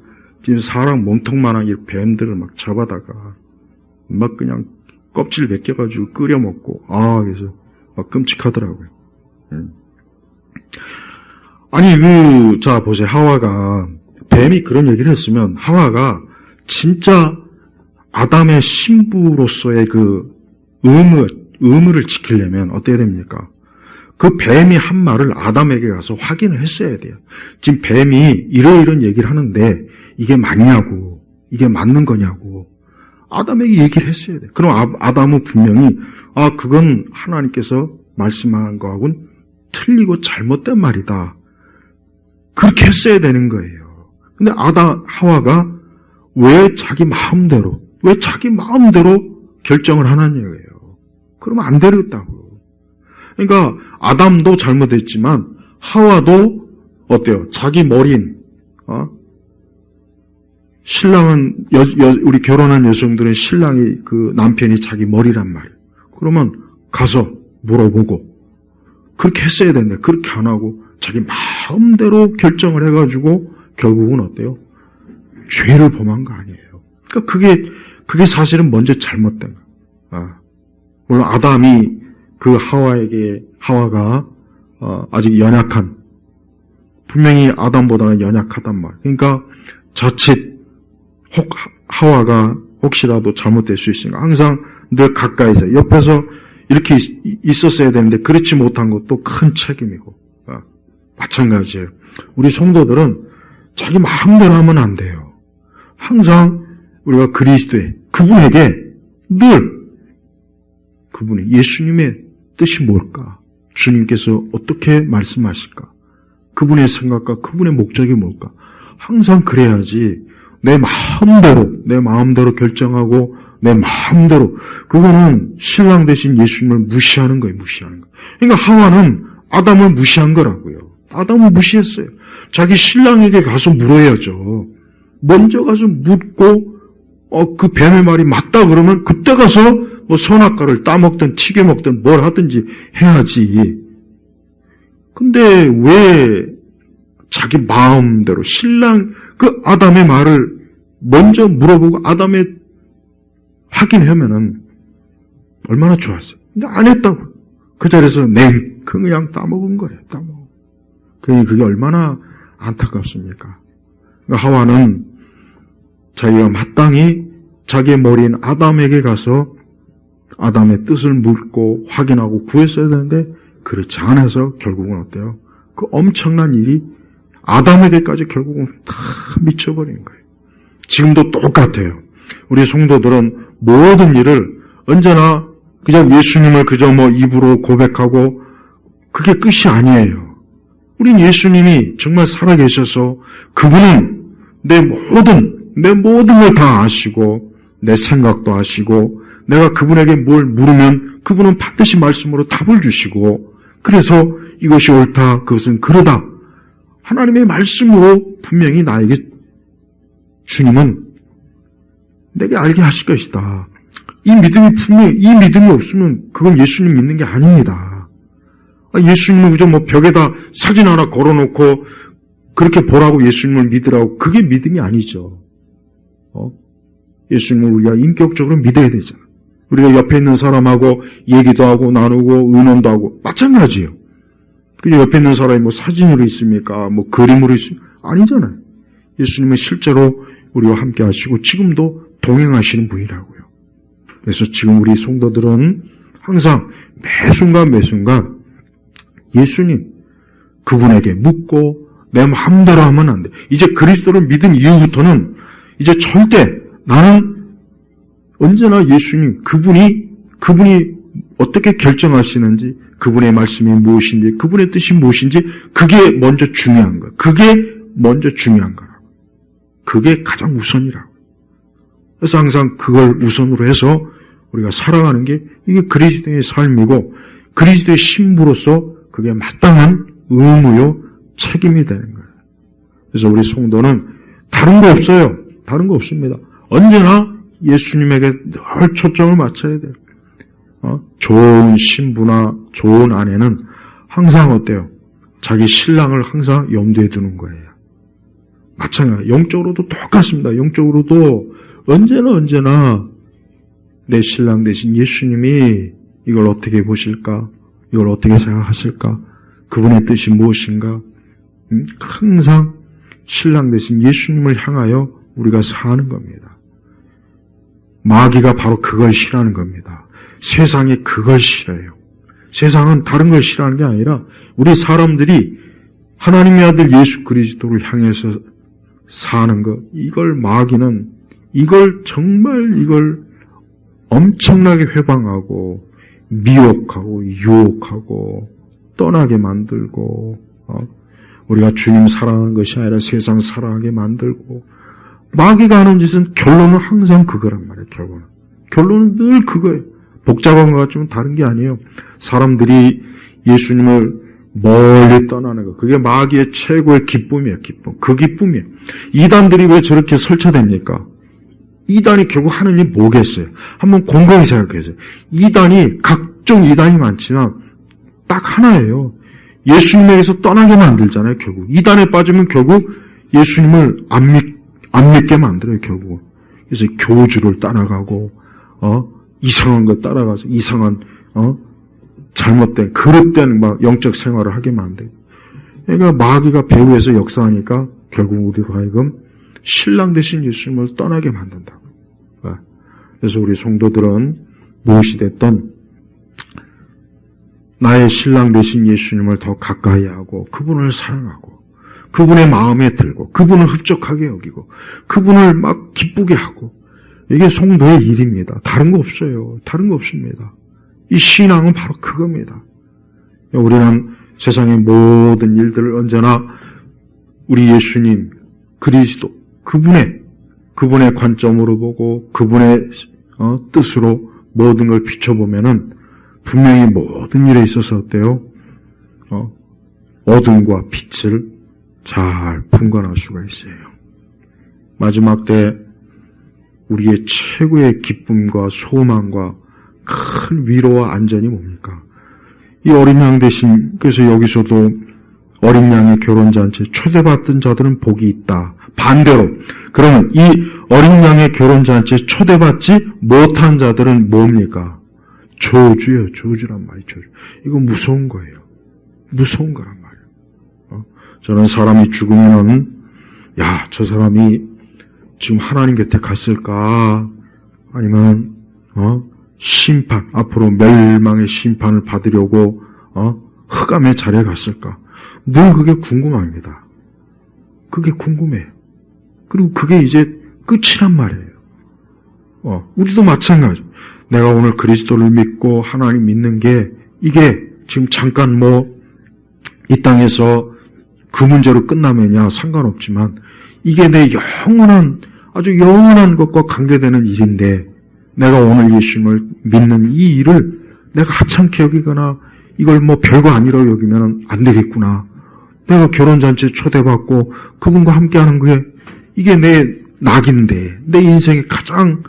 지금 사람 몸통만한 이 뱀들을 막 잡아다가 막 그냥 껍질 벗겨가지고 끓여 먹고 그래서 막 끔찍하더라고요. 자 보세요. 하와가 뱀이 그런 얘기를 했으면 하와가 진짜 아담의 신부로서의 그 의무를 지키려면 어떻게 됩니까? 그 뱀이 한 말을 아담에게 가서 확인을 했어야 돼요. 지금 뱀이 이런 얘기를 하는데 이게 맞냐고, 이게 맞는 거냐고 아담에게 얘기를 했어야 돼요. 그럼 아담은 분명히 그건 하나님께서 말씀한 거하고는 틀리고 잘못된 말이다. 그렇게 했어야 되는 거예요. 근데 하와가 왜 자기 마음대로 결정을 하는 거예요. 그러면 안 되겠다고요. 그러니까 아담도 잘못했지만 하와도 어때요? 자기 머리인 신랑은 우리 결혼한 여성들은 신랑이 그 남편이 자기 머리란 말이에요. 그러면 가서 물어보고 그렇게 했어야 되는데 그렇게 안 하고 자기 마음대로 결정을 해가지고 결국은 어때요? 죄를 범한 거 아니에요. 그러니까 그게 사실은 먼저 잘못된 거. 물론 아담이 그 하와가 아직 연약한, 분명히 아담보다는 연약하단 말. 그러니까 자칫 하와가 혹시라도 잘못될 수 있으니까 항상 늘 가까이서 옆에서 이렇게 있었어야 되는데 그렇지 못한 것도 큰 책임이고 마찬가지예요. 우리 성도들은 자기 마음대로 하면 안 돼요. 항상 우리가 그리스도의 그분에게 늘 그분이 예수님의 뜻이 뭘까? 주님께서 어떻게 말씀하실까? 그분의 생각과 그분의 목적이 뭘까? 항상 그래야지 내 마음대로 결정하고 내 마음대로 그거는 신랑 되신 예수님을 무시하는 거예요. 그러니까 하와는 아담을 무시한 거라고요. 아담을 무시했어요. 자기 신랑에게 가서 물어야죠. 먼저 가서 묻고 그 뱀의 말이 맞다 그러면 그때 가서 뭐 선악과를 따먹든 튀겨먹든 뭘 하든지 해야지. 근데 왜 자기 마음대로 신랑 그 아담의 말을 먼저 물어보고 아담의 확인하면은 얼마나 좋았어요. 근데 안 했다고. 그 자리에서 그냥 따먹은 거예요. 따먹어. 그게 얼마나 안타깝습니까? 그러니까 하와는 자기가 마땅히 자기의 머리인 아담에게 가서 아담의 뜻을 묻고 확인하고 구했어야 되는데 그렇지 않아서 결국은 어때요? 그 엄청난 일이 아담에게까지 결국은 다 미쳐버린 거예요. 지금도 똑같아요. 우리 성도들은 모든 일을 언제나 그냥 예수님을 그저 입으로 고백하고 그게 끝이 아니에요. 우린 예수님이 정말 살아계셔서 그분은 내 모든 걸 다 아시고 내 생각도 아시고 내가 그분에게 뭘 물으면 그분은 반드시 말씀으로 답을 주시고 그래서 이것이 옳다, 그것은 그러다. 하나님의 말씀으로 분명히 나에게 주님은 내게 알게 하실 것이다. 이 믿음이 없으면 그건 예수님 믿는 게 아닙니다. 예수님은 그저 벽에다 사진 하나 걸어놓고 그렇게 보라고 예수님을 믿으라고 그게 믿음이 아니죠. 예수님을 우리가 인격적으로 믿어야 되잖아. 우리가 옆에 있는 사람하고 얘기도 하고 나누고 의논도 하고 마찬가지예요. 그냥 옆에 있는 사람이 사진으로 있습니까? 그림으로 있습니까? 아니잖아요. 예수님은 실제로 우리와 함께 하시고 지금도 동행하시는 분이라고요. 그래서 지금 우리 성도들은 항상 매순간 예수님 그분에게 묻고 내 마음대로 하면 안 돼. 이제 그리스도를 믿은 이후부터는 이제 절대 나는 언제나 예수님 그분이 어떻게 결정하시는지 그분의 말씀이 무엇인지 그분의 뜻이 무엇인지 그게 먼저 중요한 거야. 거라고. 그게 가장 우선이라고. 그래서 항상 그걸 우선으로 해서 우리가 살아가는 게 이게 그리스도의 삶이고 그리스도의 신부로서 그게 마땅한 의무요 책임이 되는 거예요. 그래서 우리 성도는 다른 거 없어요. 다른 거 없습니다. 언제나 예수님에게 늘 초점을 맞춰야 돼요. 좋은 신부나 좋은 아내는 항상 어때요? 자기 신랑을 항상 염두에 두는 거예요. 마찬가지. 영적으로도 똑같습니다. 영적으로도 언제나 내 신랑 되신 예수님이 이걸 어떻게 보실까? 이걸 어떻게 생각하실까? 그분의 뜻이 무엇인가? 항상 신랑 되신 예수님을 향하여 우리가 사는 겁니다. 마귀가 바로 그걸 싫어하는 겁니다. 세상이 그걸 싫어해요. 세상은 다른 걸 싫어하는 게 아니라 우리 사람들이 하나님의 아들 예수 그리스도를 향해서 사는 것, 이걸 마귀는 이걸 엄청나게 회방하고 미혹하고 유혹하고 떠나게 만들고 우리가 주님 사랑하는 것이 아니라 세상 사랑하게 만들고 마귀가 하는 짓은 결론은 항상 그거란 말이에요. 결론은 늘 그거예요. 복잡한 것 같지만 다른 게 아니에요. 사람들이 예수님을 멀리 떠나는 거. 그게 마귀의 최고의 기쁨이에요. 그 기쁨이에요. 이단들이 왜 저렇게 설치됩니까? 이단이 결국 하는 일 뭐겠어요? 한번 곰곰이 생각해보세요. 각종 이단이 많지만 딱 하나예요. 예수님에게서 떠나게 만들잖아요. 결국 이단에 빠지면 결국 예수님을 안 믿게 만들어요. 결국은. 그래서 교주를 따라가고 이상한 거 따라가서 이상한 잘못된 그릇된 영적 생활을 하게 만들고. 그러니까 마귀가 배후에서 역사하니까 결국 우리로 하여금 신랑 되신 예수님을 떠나게 만든다고. 그래서 우리 성도들은 무엇이 됐든 나의 신랑 되신 예수님을 더 가까이 하고 그분을 사랑하고 그분의 마음에 들고 그분을 흡족하게 여기고 그분을 막 기쁘게 하고 이게 성도의 일입니다. 다른 거 없어요. 다른 거 없습니다. 이 신앙은 바로 그겁니다. 우리는 세상의 모든 일들을 언제나 우리 예수님, 그리스도, 그분의 관점으로 보고 그분의 뜻으로 모든 걸 비춰보면은 분명히 모든 일에 있어서 어때요? 어둠과 빛을 잘 분간할 수가 있어요. 마지막 때 우리의 최고의 기쁨과 소망과 큰 위로와 안전이 뭡니까? 이 어린 양 대신, 그래서 여기서도 어린 양의 결혼잔치에 초대받던 자들은 복이 있다. 반대로, 그러면 이 어린 양의 결혼잔치에 초대받지 못한 자들은 뭡니까? 저주예요. 저주란 말이죠. 저주. 이거 무서운 거예요. 무서운 거란 말이에요. 저는 사람이 죽으면, 야, 저 사람이 지금 하나님 곁에 갔을까? 아니면, 심판, 앞으로 멸망의 심판을 받으려고, 흑암의 자리에 갔을까? 늘 그게 궁금합니다. 그게 궁금해요. 그리고 그게 이제 끝이란 말이에요. 우리도 마찬가지. 내가 오늘 그리스도를 믿고 하나님 믿는 게, 이게 지금 잠깐 이 땅에서 그 문제로 끝나면야 상관없지만, 이게 내 아주 영원한 것과 관계되는 일인데, 내가 오늘 예수님을 믿는 이 일을 내가 하찮게 여기거나 이걸 별거 아니라고 여기면 안 되겠구나. 내가 결혼잔치에 초대받고 그분과 함께하는 게 이게 내 낙인데, 내 인생의 가장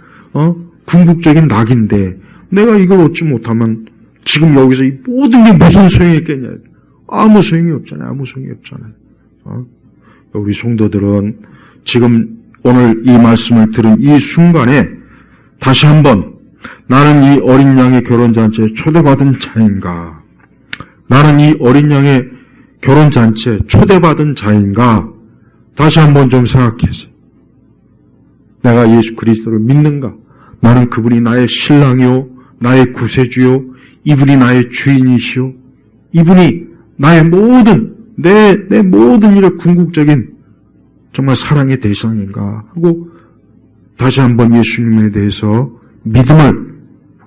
궁극적인 낙인데, 내가 이걸 얻지 못하면 지금 여기서 이 모든 게 무슨 소용이 있겠냐. 아무 소용이 없잖아요. 아무 소용이 없잖아요. 우리 성도들은 지금 오늘 이 말씀을 들은 이 순간에 다시 한번 나는 이 어린 양의 결혼잔치에 초대받은 자인가? 나는 이 어린 양의 결혼잔치에 초대받은 자인가? 다시 한번 좀 생각해서 내가 예수 그리스도를 믿는가? 나는 그분이 나의 신랑이요, 나의 구세주요, 이분이 나의 주인이시요, 이분이 나의 모든 내 모든 일의 궁극적인 정말 사랑의 대상인가 하고 다시 한번 예수님에 대해서 믿음을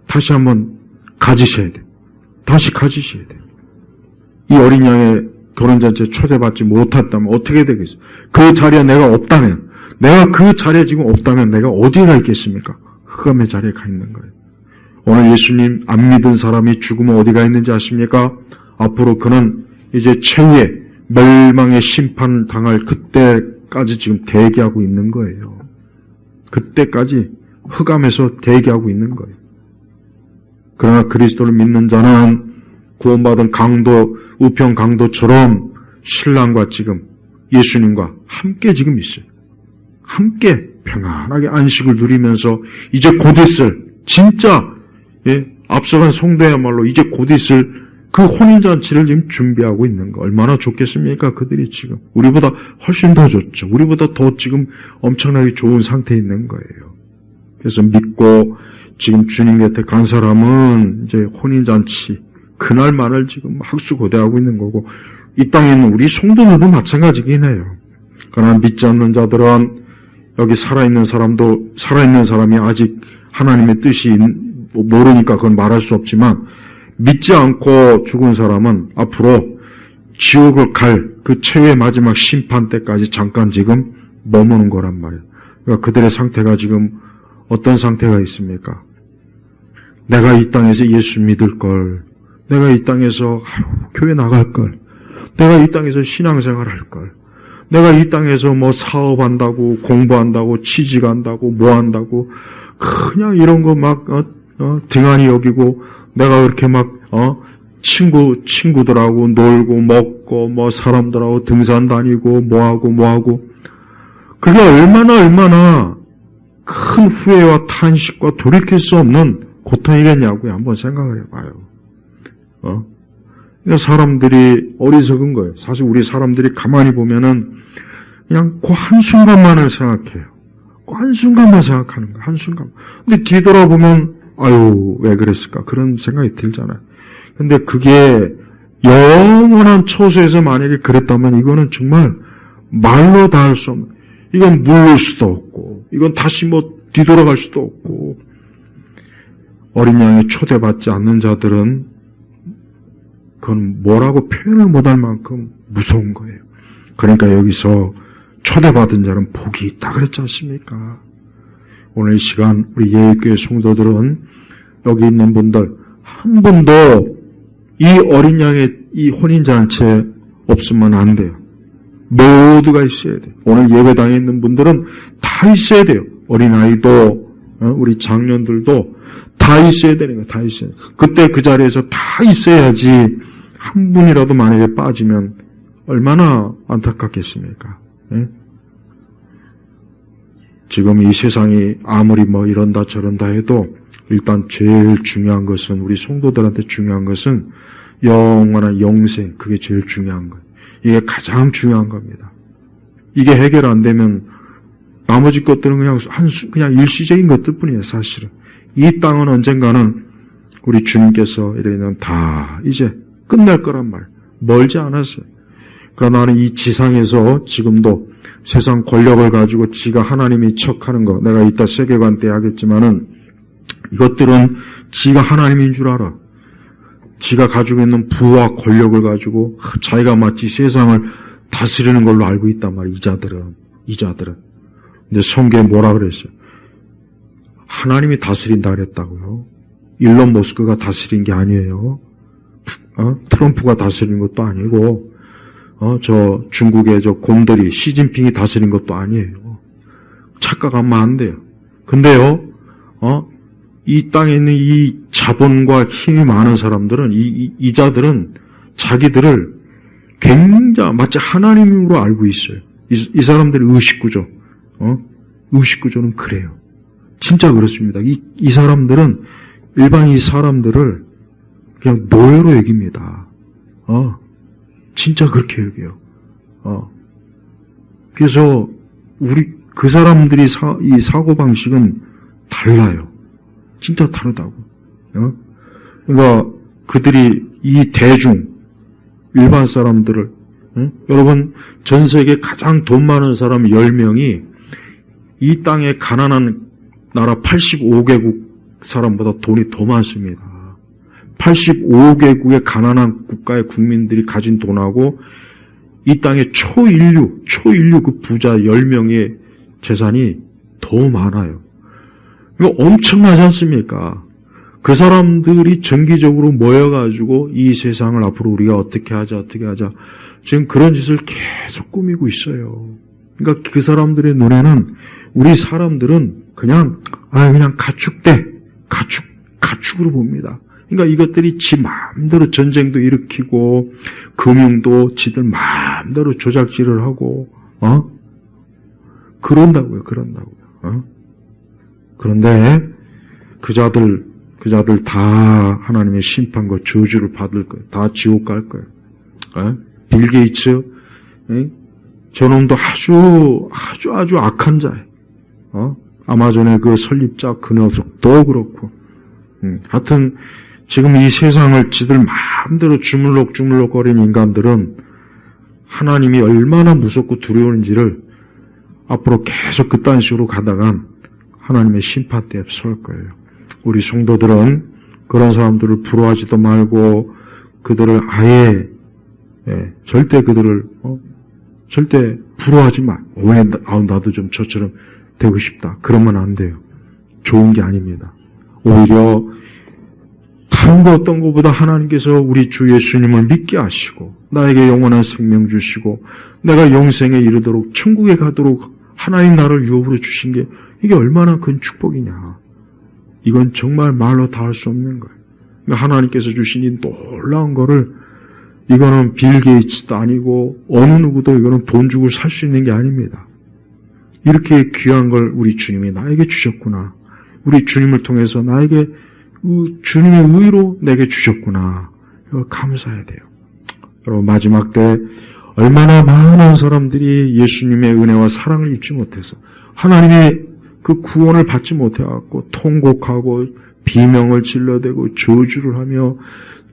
다시 한번 가지셔야 돼요. 다시 가지셔야 돼요. 이 어린 양의 결혼잔치에 초대받지 못했다면 어떻게 되겠어요? 그 자리에 내가 없다면, 내가 그 자리에 지금 없다면 내가 어디에 가 있겠습니까? 흑암의 자리에 가 있는 거예요. 오늘 예수님 안 믿은 사람이 죽으면 어디 가 있는지 아십니까? 앞으로 그는 이제 최후의 멸망의 심판 당할 그때까지 지금 대기하고 있는 거예요. 그때까지 흑암에서 대기하고 있는 거예요. 그러나 그리스도를 믿는 자는 구원받은 우편 강도처럼 신랑과 지금 예수님과 함께 지금 있어요. 함께 평안하게 안식을 누리면서 이제 곧 있을 진짜 앞서간 성도야말로 이제 곧 있을 그 혼인잔치를 지금 준비하고 있는 거 얼마나 좋겠습니까? 그들이 지금 우리보다 훨씬 더 좋죠. 우리보다 더 지금 엄청나게 좋은 상태에 있는 거예요. 그래서 믿고 지금 주님 곁에 간 사람은 이제 혼인잔치 그날만을 지금 학수고대하고 있는 거고, 이 땅에 있는 우리 성도들도 마찬가지긴 해요. 그러나 믿지 않는 자들은 여기 살아있는 사람이 아직 하나님의 뜻이 모르니까 그건 말할 수 없지만, 믿지 않고 죽은 사람은 앞으로 지옥을 갈 그 최후의 마지막 심판 때까지 잠깐 지금 머무는 거란 말이에요. 그러니까 그들의 상태가 지금 어떤 상태가 있습니까? 내가 이 땅에서 예수 믿을 걸, 내가 이 땅에서 교회 나갈 걸, 내가 이 땅에서 신앙생활 할 걸, 내가 이 땅에서 사업한다고, 공부한다고, 취직한다고, 뭐 한다고, 그냥 이런 거 등한히 여기고, 내가 그렇게 친구들하고 놀고, 먹고, 사람들하고 등산 다니고, 뭐하고, 그게 얼마나 큰 후회와 탄식과 돌이킬 수 없는 고통이겠냐고요. 한번 생각을 해봐요. 그러니까 사람들이 어리석은 거예요. 사실 우리 사람들이 가만히 보면은 그냥 그 한순간만을 생각해요. 그 한순간만 생각하는 거예요. 한순간. 근데 뒤돌아보면 아유 왜 그랬을까 그런 생각이 들잖아요. 근데 그게 영원한 처소에서 만약에 그랬다면 이거는 정말 말로 다 할 수 없는, 이건 물릴 수도 없고 이건 다시 뒤돌아갈 수도 없고, 어린 양에 초대받지 않는 자들은 그건 뭐라고 표현을 못할 만큼 무서운 거예요. 그러니까 여기서 초대받은 자는 복이 있다 그랬지 않습니까? 오늘 이 시간 우리 예일교회 성도들은 여기 있는 분들 한 분도 이 어린 양의 이 혼인잔치에 없으면 안 돼요. 모두가 있어야 돼요. 오늘 예배당에 있는 분들은 다 있어야 돼요. 어린아이도 우리 장년들도 다 있어야 되는 거예요. 다 있어야 돼요. 그때 그 자리에서 다 있어야지 한 분이라도 만약에 빠지면 얼마나 안타깝겠습니까? 예? 지금 이 세상이 아무리 뭐 이런다 저런다 해도 일단 제일 중요한 것은 우리 성도들한테 중요한 것은 영원한 영생, 그게 제일 중요한 거예요. 이게 가장 중요한 겁니다. 이게 해결 안 되면 나머지 것들은 그냥 일시적인 것들 뿐이에요, 사실은. 이 땅은 언젠가는 우리 주님께서 이래는 다 이제 끝날 거란 말. 멀지 않았어요. 그러니까 나는 이 지상에서 지금도 세상 권력을 가지고 지가 하나님이 척하는 거, 내가 이따 세계관 때 하겠지만은 이것들은 지가 하나님인 줄 알아. 지가 가지고 있는 부와 권력을 가지고 자기가 마치 세상을 다스리는 걸로 알고 있단 말이에요. 이 자들은. 근데 성경에 뭐라 그랬어요? 하나님이 다스린다 그랬다고요. 일론 머스크가 다스린 게 아니에요. 트럼프가 다스린 것도 아니고, 저 중국의 저 곰돌이 시진핑이 다스린 것도 아니에요. 착각하면 안 돼요. 근데요, 이 땅에 있는 이 자본과 힘이 많은 사람들은, 이 자들은 자기들을 굉장히 마치 하나님으로 알고 있어요. 이 사람들의 의식구조, 의식구조는 그래요. 진짜 그렇습니다. 이 사람들은 일반 이 사람들을 그냥 노예로 여깁니다. 진짜 그렇게 여겨요. 그래서 그 사람들이 이 사고방식은 달라요. 진짜 다르다고. 그러니까 그들이 이 대중, 일반 사람들을, 여러분, 전 세계 가장 돈 많은 사람 10명이 이 땅에 가난한 나라 85개국 사람보다 돈이 더 많습니다. 85개국의 가난한 국가의 국민들이 가진 돈하고 이 땅의 초인류 그 부자 10명의 재산이 더 많아요. 이거 엄청나지 않습니까? 그 사람들이 정기적으로 모여가지고 이 세상을 앞으로 우리가 어떻게 하자 지금 그런 짓을 계속 꾸미고 있어요. 그러니까 그 사람들의 눈에는 우리 사람들은 그냥 가축으로 봅니다. 그러니까 이것들이 지 마음대로 전쟁도 일으키고 금융도 지들 마음대로 조작질을 하고 그런다고요. 그런데 그 자들 다 하나님의 심판과 저주를 받을 거예요. 다 지옥 갈 거예요. 빌 게이츠, 저놈도 아주 악한 자예요. 아마존의 그 설립자 그 녀석도 그렇고. 하여튼 지금 이 세상을 지들 마음대로 주물럭거리는 인간들은 하나님이 얼마나 무섭고 두려운지를 앞으로 계속 그딴 식으로 가다간 하나님의 심판대에 설 거예요. 우리 성도들은 그런 사람들을 부러워하지도 말고 그들을 아예 절대 그들을 절대 부러워하지 마. 왜 나도 좀 저처럼 되고 싶다. 그러면 안 돼요. 좋은 게 아닙니다. 오히려 다른 거 어떤 것보다 하나님께서 우리 주 예수님을 믿게 하시고 나에게 영원한 생명 주시고 내가 영생에 이르도록 천국에 가도록 하나님 나를 유업으로 주신 게 이게 얼마나 큰 축복이냐. 이건 정말 말로 다 할 수 없는 거예요. 그러니까 하나님께서 주신 이 놀라운 거를 이거는 빌 게이츠도 아니고 어느 누구도 이거는 돈 주고 살 수 있는 게 아닙니다. 이렇게 귀한 걸 우리 주님이 나에게 주셨구나. 우리 주님을 통해서 나에게 주님의 의로 내게 주셨구나. 이거 감사해야 돼요. 여러분 마지막 때 얼마나 많은 사람들이 예수님의 은혜와 사랑을 입지 못해서 하나님의 그 구원을 받지 못해갖고 통곡하고 비명을 질러대고 저주를 하며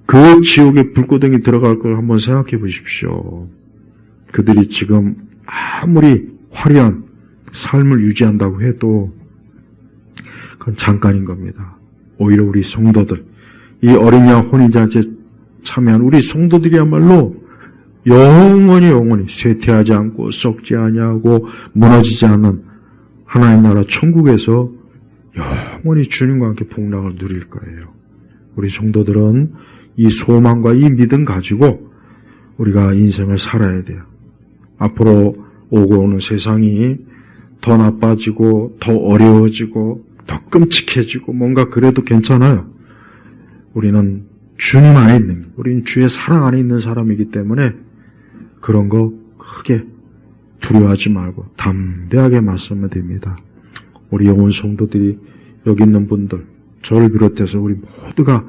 그 지옥의 불고덩이 들어갈 걸 한번 생각해 보십시오. 그들이 지금 아무리 화려한 삶을 유지한다고 해도 그건 잠깐인 겁니다. 오히려 우리 성도들, 이 어린 양 혼인잔치에 참여한 우리 성도들이야말로 영원히 쇠퇴하지 않고 썩지 아니하고 무너지지 않는 하나님 나라 천국에서 영원히 주님과 함께 복락을 누릴 거예요. 우리 성도들은 이 소망과 이 믿음 가지고 우리가 인생을 살아야 돼요. 앞으로 오고 오는 세상이 더 나빠지고 더 어려워지고 더 끔찍해지고 뭔가 그래도 괜찮아요. 우리는 주님 안에 있는, 우리는 주의 사랑 안에 있는 사람이기 때문에 그런 거 크게 두려워하지 말고 담대하게 맞서면 됩니다. 우리 영혼 성도들이 여기 있는 분들, 저를 비롯해서 우리 모두가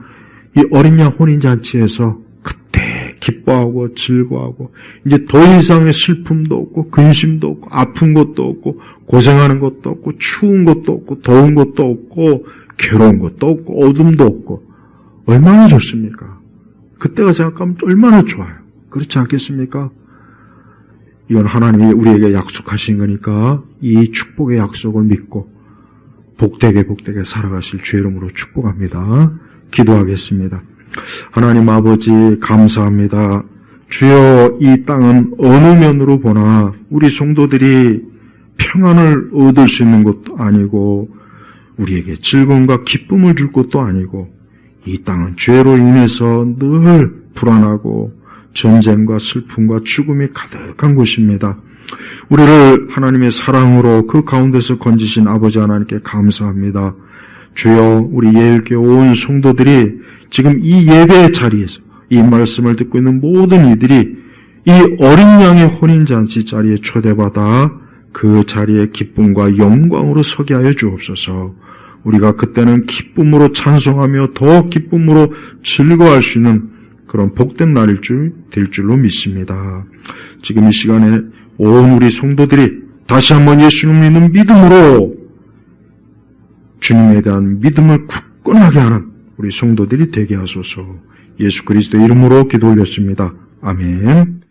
이 어린 양 혼인잔치에서 그때 기뻐하고 즐거워하고 이제 더 이상의 슬픔도 없고 근심도 없고 아픈 것도 없고 고생하는 것도 없고 추운 것도 없고 더운 것도 없고 괴로운 것도 없고 어둠도 없고 얼마나 좋습니까? 그때가 생각하면 얼마나 좋아요. 그렇지 않겠습니까? 이건 하나님이 우리에게 약속하신 거니까 이 축복의 약속을 믿고 복되게 살아가실 주의 이름으로 축복합니다. 기도하겠습니다. 하나님 아버지 감사합니다. 주여 이 땅은 어느 면으로 보나 우리 성도들이 평안을 얻을 수 있는 것도 아니고 우리에게 즐거움과 기쁨을 줄 것도 아니고 이 땅은 죄로 인해서 늘 불안하고 전쟁과 슬픔과 죽음이 가득한 곳입니다. 우리를 하나님의 사랑으로 그 가운데서 건지신 아버지 하나님께 감사합니다. 주여 우리 예일교회 온 성도들이 지금 이 예배의 자리에서 이 말씀을 듣고 있는 모든 이들이 이 어린 양의 혼인잔치 자리에 초대받아 그 자리에 기쁨과 영광으로 서게 하여 주옵소서. 우리가 그때는 기쁨으로 찬송하며 더 기쁨으로 즐거워할 수 있는 그런 복된 날일 될 줄로 믿습니다. 지금 이 시간에 온 우리 성도들이 다시 한번 예수님 믿는 믿음으로 주님에 대한 믿음을 굳건하게 하는 우리 성도들이 되게 하소서. 예수 그리스도 이름으로 기도 올렸습니다. 아멘.